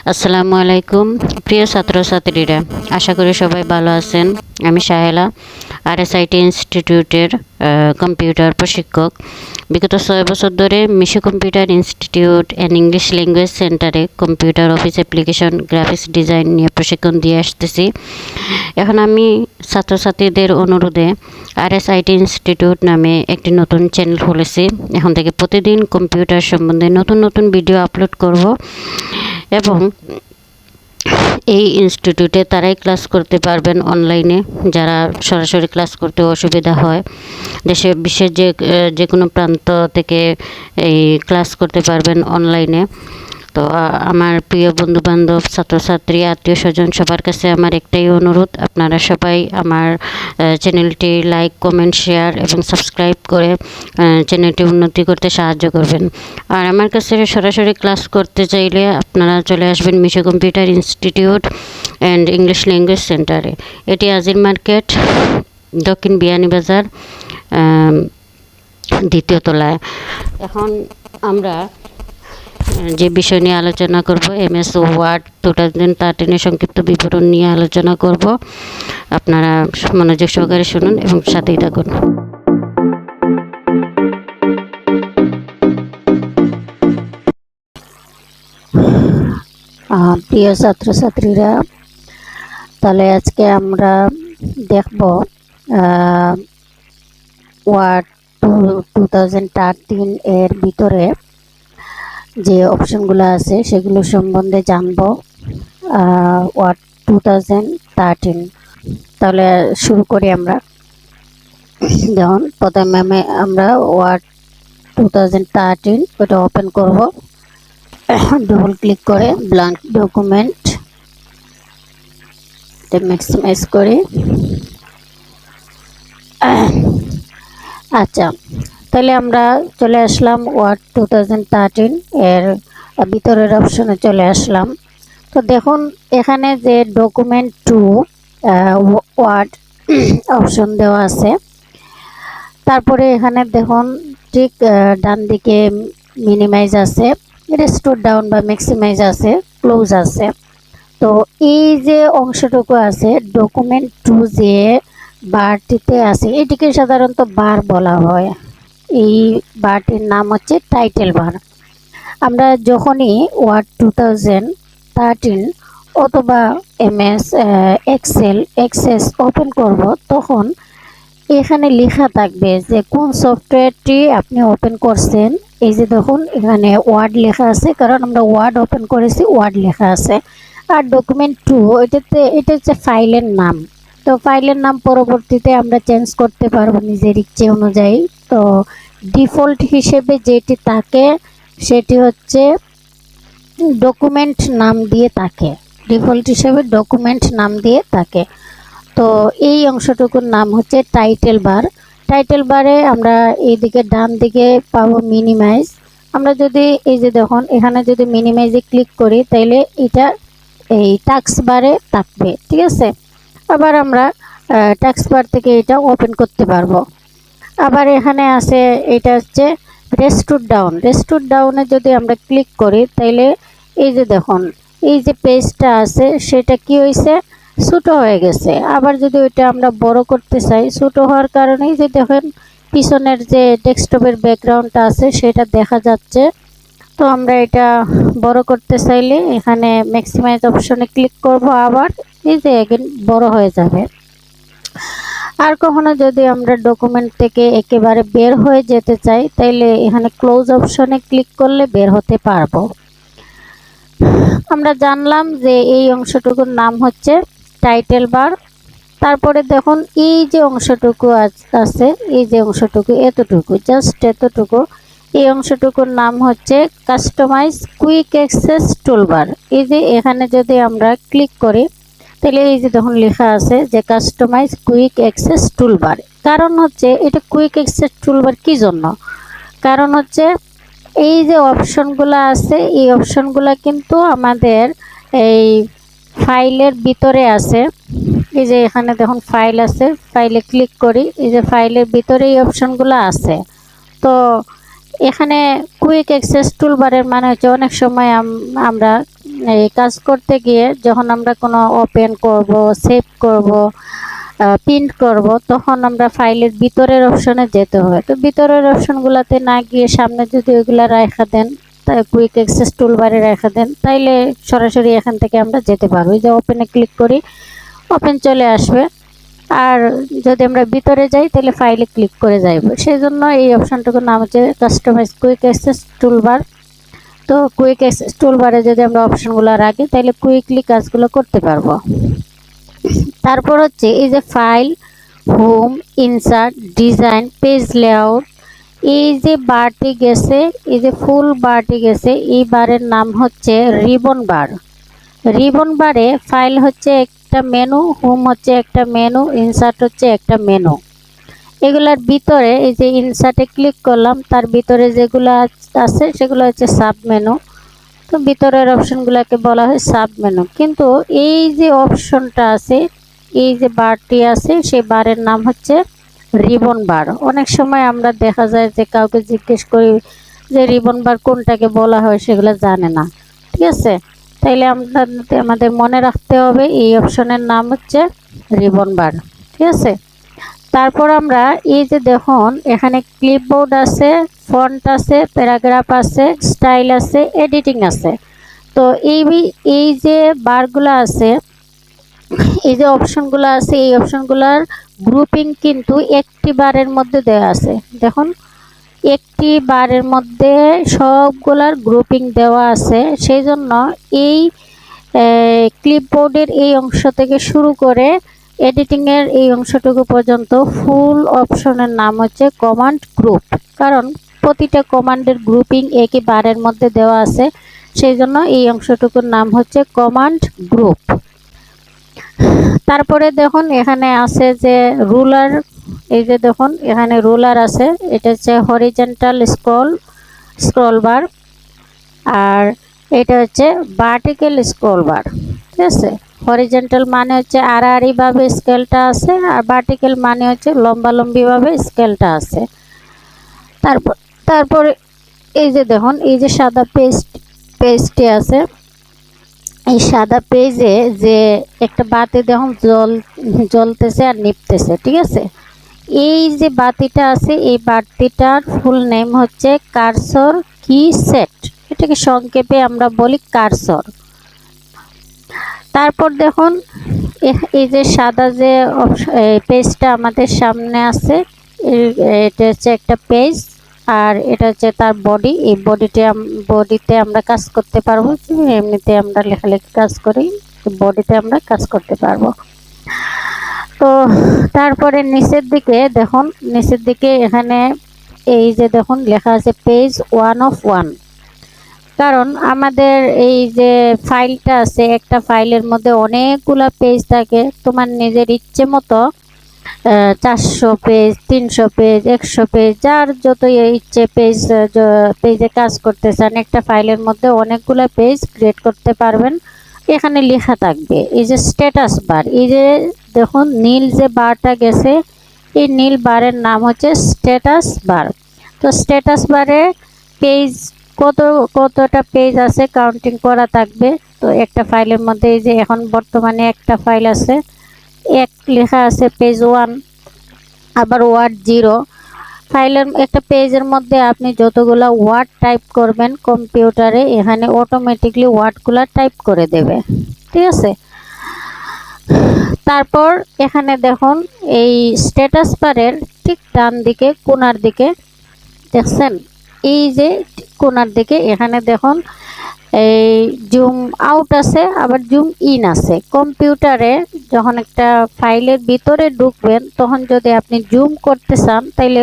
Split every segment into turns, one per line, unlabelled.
আসসালামু আলাইকুম প্রিয় ছাত্রছাত্রীরা, আশা করি সবাই ভালো আছেন। আমি শাহেলা, আরএসআইটি ইনস্টিটিউটের কম্পিউটার প্রশিক্ষক। বিগত 6 বছর ধরে Misho computer institute and English language সেন্টারে computer office application graphics design নিয়ে প্রশিক্ষণ দিয়ে আসতেছি। এখন আমি ছাত্রছাত্রীদের অনুরোধে আরএসআইটি ইনস্টিটিউট নামে একটি নতুন চ্যানেল খুলেছি। এখন থেকে প্রতিদিন কম্পিউটার সম্বন্ধে নতুন নতুন ভিডিও আপলোড করব এবং এই ইনস্টিটিউটে তারাই ক্লাস করতে পারবেন অনলাইনে, যারা সরাসরি ক্লাস করতে অসুবিধা হয়। দেশে বিশ্বের যে কোনো প্রান্ত থেকে এই ক্লাস করতে পারবেন অনলাইনে। তো আমার প্রিয় বন্ধুবান্ধব, ছাত্রছাত্রী, আত্মীয় স্বজন সবার কাছে আমার একটাই অনুরোধ, আপনারা সবাই আমার চ্যানেলটি লাইক, কমেন্ট, শেয়ার এবং সাবস্ক্রাইব করে চ্যানেলটি উন্নতি করতে সাহায্য করবেন। আর আমার কাছে সরাসরি ক্লাস করতে চাইলে আপনারা চলে আসবেন Meesho computer institute and English language সেন্টারে। এটি আজির মার্কেট, দক্ষিণ বিয়ানীবাজার, দ্বিতীয় তলায়। এখন আমরা যে বিষয় নিয়ে আলোচনা করব, এমএস ওয়ার্ড 2013 সংক্ষিপ্ত বিবরণ নিয়ে আলোচনা করব। আপনারা মনোযোগ সহকারে শুনুন এবং সাথেই থাকুন।
প্রিয় ছাত্রছাত্রীরা, তাহলে আজকে আমরা দেখব ওয়ার্ড 2013 এর ভিতরে যে অপশনগুলো আছে সেগুলো সম্বন্ধে জানব। ওয়ার্ড 2013, তাহলে শুরু করি আমরা। যেমন প্রথমে আমরা ওয়ার্ড 2013 ওটা ওপেন করব, ডবল ক্লিক করে ব্ল্যাঙ্ক ডকুমেন্ট ম্যাক্সিমাইজ করে। আচ্ছা, তাহলে আমরা চলে আসলাম ওয়ার্ড 2013 এর ভিতরের অপশনে চলে আসলাম। তো দেখুন এখানে যে ডকুমেন্ট টু ওয়ার্ড অপশন দেওয়া আছে। তারপরে এখানে দেখুন ঠিক ডান দিকে মিনিমাইজ আছে, রেস্টোর ডাউন বা ম্যাক্সিমাইজ আছে, ক্লোজ আছে। তো এই যে অংশটুকু আছে ডকুমেন্ট টু যে বারটিতে আছে, এটিকে সাধারণত বার বলা হয়। এই বারটির নাম হচ্ছে টাইটেল বার। আমরা যখনই ওয়ার্ড 2013 অথবা এমএস এক্সেল এক্সেস ওপেন করব, তখন এখানে লেখা থাকবে যে কোন সফটওয়্যারটি আপনি ওপেন করছেন। এই যে দেখুন এখানে ওয়ার্ড লেখা আছে, কারণ আমরা ওয়ার্ড ওপেন করেছি, ওয়ার্ড লেখা আছে। আর ডকুমেন্ট টু এটা হচ্ছে ফাইলের নাম। তো ফাইলের নাম পরবর্তীতে আমরা চেঞ্জ করতে পারবো নিজের ইচ্ছে অনুযায়ী। তো ডিফল্ট হিসেবে যেটি থাকে সেটি হচ্ছে ডকুমেন্ট নাম দিয়ে থাকে, ডিফল্ট হিসেবে ডকুমেন্ট নাম দিয়ে থাকে। তো এই অংশটুকুর নাম হচ্ছে টাইটেল বার। টাইটেল বারে আমরা এইদিকে ডান দিকে পাবো মিনিমাইজ। আমরা যদি এই যে দেখুন এখানে যদি মিনিমাইজে ক্লিক করি তাইলে এটা এই টাস্ক বারে থাকবে, ঠিক আছে। আবার আমরা টাস্ক বার থেকে এটা ওপেন করতে পারবো। আবার এখানে আছে এটা হচ্ছে রেস্টোর ডাউন। রেস্টোর ডাউনে যদি আমরা ক্লিক করি তাইলে এই যে দেখুন এই যে পেজটা আছে সেটা কি হয়েছে, ছোটো হয়ে গেছে। আবার যদি ওইটা আমরা বড় করতে চাই, ছোটো হওয়ার কারণেই যে দেখেন পিছনের যে ডেস্কটপের ব্যাকগ্রাউন্ডটা আছে সেটা দেখা যাচ্ছে। তো আমরা এটা বড় করতে চাইলে এখানে ম্যাক্সিমাইজ অপশনে ক্লিক করব, আবার এই যে এগেন বড় হয়ে যাবে। আর কখনো যদি আমরা ডকুমেন্ট থেকে একেবারে বের হয়ে যেতে চাই তাইলে এখানে ক্লোজ অপশনে ক্লিক করলে বের হতে পারবো। আমরা জানলাম যে এই অংশটুকুর নাম হচ্ছে টাইটেল বার। তারপরে দেখুন এই যে অংশটুকু আছে, এই যে অংশটুকু এতটুকু, জাস্ট এতটুকু, এই অংশটুকুর নাম হচ্ছে কাস্টমাইজ কুইক অ্যাক্সেস টুলবার। এই যে এখানে যদি আমরা ক্লিক করি তাহলে এই যে দেখুন লেখা আছে যে কাস্টমাইজ কুইক অ্যাক্সেস টুলবার। কারণ হচ্ছে এটা কুইক অ্যাক্সেস টুলবার কি জন্য, কারণ হচ্ছে এই যে অপশনগুলো আছে এই অপশনগুলো কিন্তু আমাদের এই ফাইলের ভিতরে আছে। এই যে এখানে দেখুন ফাইল আছে, ফাইলে ক্লিক করি, এই যে ফাইলের ভিতরে এই অপশনগুলো আছে। তো এখানে কুইক অ্যাক্সেস টুলবারের মানে হচ্ছে অনেক সময় আমরা এই কাজ করতে গিয়ে যখন আমরা কোনো ওপেন করব, সেভ করব, প্রিন্ট করব, তখন আমরা ফাইলের ভিতরের অপশনে যেতে হয়। তো ভিতরের অপশনগুলোতে না গিয়ে সামনে যদি ওইগুলা রাখা দেন, তাই কুইক অ্যাক্সেস টুলবারে রাখা দেন, তাইলে সরাসরি এখান থেকে আমরা যেতে পারবো। এই যে ওপেনে ক্লিক করি, ওপেন চলে আসবে। আর যদি আমরা ভিতরে যাই তাহলে ফাইলে ক্লিক করে যাইব। সেই জন্য এই অপশনটুকুর নাম হচ্ছে কাস্টমাইজ কুইক অ্যাক্সেস টুলবার। তো কুইক অ্যাক্সেস টুলবারে যদি আমরা অপশনগুলো রাখি তাহলে কুইকলি কাজগুলো করতে পারবো। তারপর হচ্ছে এই যে file, home, insert, design, page layout, এই যে বারটি গেছে, এই যে ফুল বারটি গেছে, এই বারের নাম হচ্ছে রিবন বার। রিবন বারে ফাইল হচ্ছে একটা মেনু, হোম হচ্ছে একটা মেনু, ইনসার্ট হচ্ছে একটা মেনু। এগুলার ভিতরে এই যে ইনসার্টে ক্লিক করলাম, তার ভিতরে যেগুলো আছে সেগুলো হচ্ছে সাব মেনু। তো ভিতরের অপশনগুলোকে বলা হয় সাব মেনু। কিন্তু এই যে অপশনটা আছে, এই যে বারটি আছে, সেই বারের নাম হচ্ছে রিবন বার। অনেক সময় আমরা দেখা যায় যে কাউকে জিজ্ঞেস করি যে রিবন বার কোনটাকে বলা হয়, সেগুলো জানে না। ঠিক আছে, তাইলে আমাদের মনে রাখতে হবে এই অপশনের নাম হচ্ছে রিবন বার। ঠিক আছে, তারপর আমরা এই যে দেখুন এখানে ক্লিপবোর্ড আছে, ফন্ট আছে, প্যারাগ্রাফ আছে, স্টাইল আছে, এডিটিং আছে। তো এই যে বারগুলো আছে, এই যে অপশনগুলো আছে, এই অপশনগুলোর গ্রুপিং কিন্তু একটি বারের মধ্যে দেওয়া আছে। দেখুন একটি বারের মধ্যে সবগুলার গ্রুপিং দেওয়া আছে। সেই জন্য এই ক্লিপবোর্ডের এই অংশ থেকে শুরু করে এডিটিংয়ের এই অংশটুকু পর্যন্ত ফুল অপশনের নাম হচ্ছে কমান্ড গ্রুপ। কারণ প্রতিটা কমান্ডের গ্রুপিং একই বারের মধ্যে দেওয়া আছে, সেই জন্য এই অংশটুকুর নাম হচ্ছে কমান্ড গ্রুপ। তারপরে দেখুন এখানে আছে যে রুলার। এই যে দেখুন এখানে রুলার আছে, এটা হচ্ছে হরিজন্টাল স্ক্রল বার, আর এটা হচ্ছে ভার্টিক্যাল স্ক্রল বার। ঠিক আছে, হরিজন্টাল মানে হচ্ছে আড়াআড়ি ভাবে স্কেলটা আছে, আর ভার্টিক্যাল মানে হচ্ছে লম্বালম্বি ভাবে স্কেলটা আছে। তারপর এই যে দেখুন এই যে সাদা পেজটি আছে, এই সাদা পেজে যে একটা বাতি দেখুন জ্বলতেছে আর নিপতেছে। ঠিক আছে, এই যে বাতিটা আছে, এই বাতিটার ফুল নেম হচ্ছে কার্সর কি সেট। এটাকে সংক্ষেপে আমরা বলি কার্সর। তারপর দেখুন এই যে সাদা যে পেজটা আমাদের সামনে আছে, এটা হচ্ছে একটা পেজ, আর এটা হচ্ছে তার বডি। এই বডিতে আমরা কাজ করতে পারবো, এমনিতে আমরা লেখালেখি কাজ করি, বডিতে আমরা কাজ করতে পারবো। তো তারপরে নিচের দিকে দেখুন, নিচের দিকে এখানে এই যে দেখুন লেখা আছে পেজ 1 of 1। কারণ আমাদের এই যে ফাইলটা আছে, একটা ফাইলের মধ্যে অনেকগুলা পেজ থাকে। তোমার নিজের ইচ্ছে মতো 400 পেজ, 300 পেজ, 100 পেজ, যার যত ইচ্ছে পেজে কাজ করতে চান, একটা ফাইলের মধ্যে অনেকগুলা পেজ ক্রিয়েট করতে পারবেন। এখানে লেখা থাকবে এই যে স্ট্যাটাস বার। এই যে দেখুন নীল যে বারটা গেছে, এই নীল বারের নাম হচ্ছে স্ট্যাটাস বার। তো স্ট্যাটাস বারে পেজ কতটা পেজ আছে কাউন্টিং করা থাকবে। তো একটা ফাইলের মধ্যে এই যে এখন বর্তমানে একটা ফাইল আছে, এক লেখা আছে পেজ 1, আবার ওয়ার্ড 0। ফাইলের একটা পেজের মধ্যে আপনি যতগুলো ওয়ার্ড টাইপ করবেন কম্পিউটারে, এখানে অটোমেটিকলি ওয়ার্ডগুলো টাইপ করে দেবে। ঠিক আছে, তারপর এখানে দেখুন এই স্ট্যাটাস বারের ঠিক ডান দিকে কোণার দিকে দেখছেন, এই যে কোণার দিকে এখানে দেখুন এই জুম আউট আছে, আবার জুম ইন আছে। কম্পিউটারে যখন একটা ফাইলের ভিতরে ঢুকবেন, তখন যদি আপনি জুম করতে চান তাইলে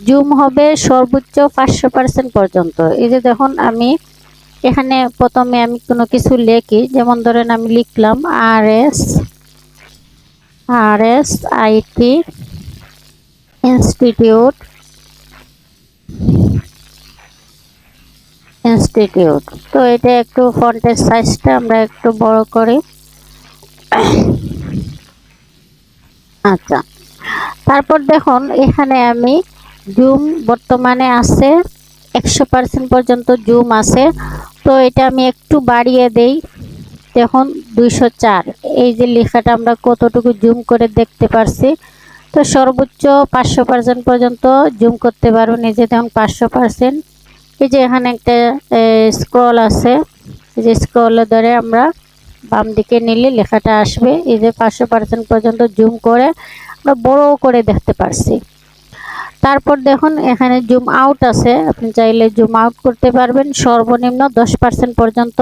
জুম হবে সর্বোচ্চ 500% পর্যন্ত। এই যে দেখুন আমি এখানে প্রথমে আমি কোনো কিছু লিখি, যেমন ধরেন আমি লিখলাম আইটি ইনস্টিটিউট। তো এটা একটু ফন্টের সাইজটা আমরা একটু বড় করি। আচ্ছা, তারপর দেখুন এখানে আমি জুম বর্তমানে আছে 100% পর্যন্ত জুম আছে। তো এটা আমি একটু বাড়িয়ে দেই, দেখুন 204। এই যে লেখাটা আমরা কতটুকু জুম করে দেখতে পারছি। তো সর্বোচ্চ 500% পর্যন্ত জুম করতে পারবেন। এই যে দেখুন 500%। এই যে এখানে একটা স্ক্রল আছে, এই যে স্ক্রলে ধরে আমরা বাম দিকে নিলে লেখাটা আসবে। এই যে 500% পর্যন্ত জুম করে আমরা বড় করে দেখতে পারছি। তারপর দেখুন এখানে জুম আউট আছে, আপনি চাইলে জুম আউট করতে পারবেন, সর্বনিম্ন 10% পর্যন্ত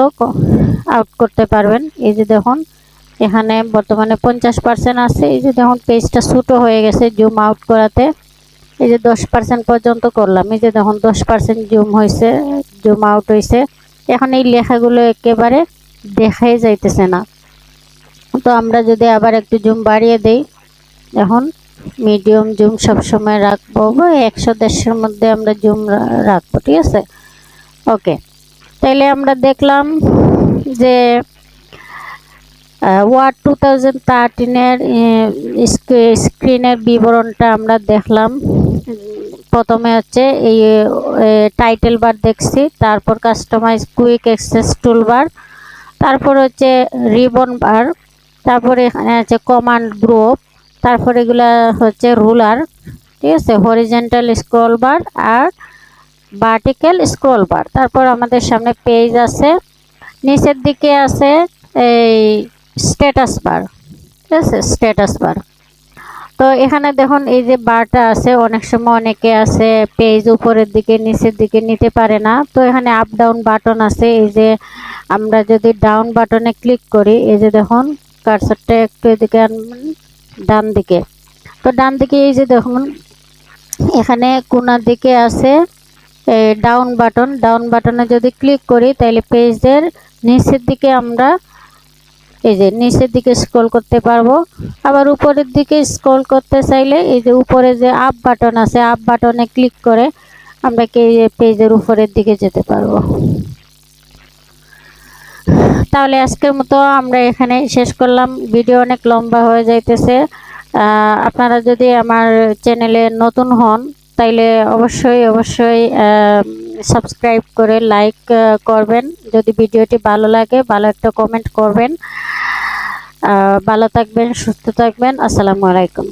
আউট করতে পারবেন। এই যে দেখুন এখানে বর্তমানে 50% আছে। এই যে দেখুন পেজটা ছোট হয়ে গেছে জুম আউট করাতে। এই যে 10% পর্যন্ত করলাম, এই যে দেখুন 10% জুম হয়েছে, জুম আউট হয়েছে। এখন এই লেখাগুলো একেবারে দেখাই যাইতেছে না। তো আমরা যদি আবার একটু জুম বাড়িয়ে দেই, এখন মিডিয়াম জুম সবসময় রাখবো, 100-150-এর মধ্যে আমরা জুম রাখবো, ঠিক আছে। ওকে, তাইলে আমরা দেখলাম যে ওয়ার্ড 2013-এর স্ক্রিনের বিবরণটা আমরা দেখলাম। প্রথমে হচ্ছে এই টাইটেল বার দেখছি, তারপর কাস্টমাইজ কুইক অ্যাক্সেস টুলবার, তারপর হচ্ছে রিবন বার, তারপরে এখানে আছে কমান্ড গ্রুপ, তারপর এগুলা হচ্ছে রুলার, ঠিক আছে, হরিজন্টাল স্ক্রল বার আর ভার্টিক্যাল স্ক্রল বার। তারপর আমাদের সামনে পেজ আছে, নিচের দিকে আছে এই স্ট্যাটাস বার, ঠিক আছে, স্ট্যাটাস বার। তো এখানে দেখুন এই যে বারটা আছে, অনেক সময় অনেকে আছে পেজ উপরের দিকে নিচের দিকে নিতে পারে না। তো এখানে আপ ডাউন বাটন আছে। এই যে আমরা যদি ডাউন বাটনে ক্লিক করি, এই যে দেখুন কার্সারটা একটু এদিকে আনবেন, ডান দিকে। তো ডান দিকে এই যে দেখুন এখানে কোণার দিকে আছে ডাউন বাটন। ডাউন বাটনে যদি ক্লিক করি তাহলে পেজের নিচের দিকে আমরা এই যে নিচের দিকে স্ক্রল করতে পারবো। আবার উপরের দিকে স্ক্রল করতে চাইলে এই যে উপরে যে আপ বাটন আছে, আপ বাটনে ক্লিক করে আমরা পেজের উপরের দিকে যেতে পারবো। তাহলে আজকের মতো আমরা এখানে শেষ করলাম, ভিডিও অনেক লম্বা হয়ে যাইতেছে। আপনারা যদি আমার চ্যানেলে নতুন হন তাইলে অবশ্যই সাবস্ক্রাইব করে লাইক করবেন। যদি ভিডিওটি ভালো লাগে ভালো একটা কমেন্ট করবেন। ভালো থাকবেন, সুস্থ থাকবেন। আসসালামু আলাইকুম।